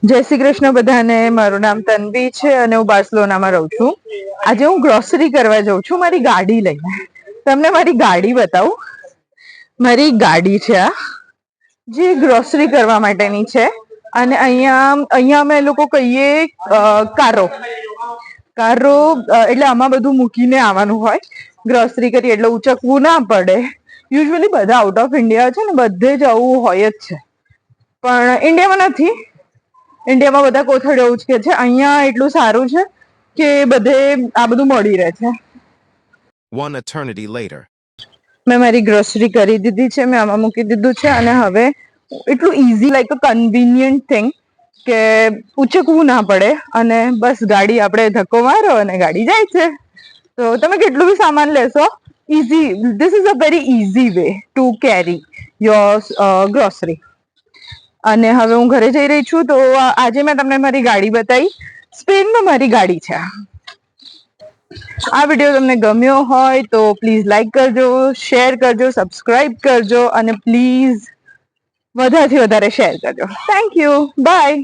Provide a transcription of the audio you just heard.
જય શ્રી કૃષ્ણ બધાને. મારું નામ તન્વી છે અને હું બાર્સલોનામાં રહું છું. આજે હું ગ્રોસરી કરવા જઉં છું મારી ગાડી લઈને. તમને મારી ગાડી બતાવું. મારી ગાડી છે આ, જે ગ્રોસરી કરવા માટેની છે. અને અહીંયા અમે લોકો કહીએ કારો. એટલે આમાં બધું મૂકીને આવવાનું હોય. ગ્રોસરી કરી એટલે ઉચકવું ના પડે. યુઝ્યુઅલી બધા આઉટ ઓફ ઇન્ડિયા છે ને, બધે જ આવું હોય જ છે, પણ ઇન્ડિયામાં નથી. ઇન્ડિયામાં બધા કોથળીઓ ઉચકે છે. અહીંયા એટલું સારું છે કે બધે આ બધું મળી રહે છે. One eternity later. મેં મારી ગ્રોસરી કરી દીધી છે, મેં આમાં મૂકી દીધું છે. અને હવે એટલું ઇઝી, લાઈક અ કન્વિનિયન્ટ થિંગ કે ઉચકવું ના પડે અને બસ ગાડી આપણે ધક્કો મારો અને ગાડી જાય છે. તો તમે કેટલું બી સામાન લેશો, easy, this is a very easy way to carry your grocery. અને હવે હું ઘરે જઈ રહી છું. તો આજે મેં તમને મારી ગાડી બતાવી. સ્પેનમાં મારી ગાડી છે. આ વિડીયો તમને ગમ્યો હોય તો પ્લીઝ લાઈક કરજો, શેર કરજો, સબસ્ક્રાઇબ કરજો અને પ્લીઝ વધારેથી વધારે શેર કરજો. Thank you, by.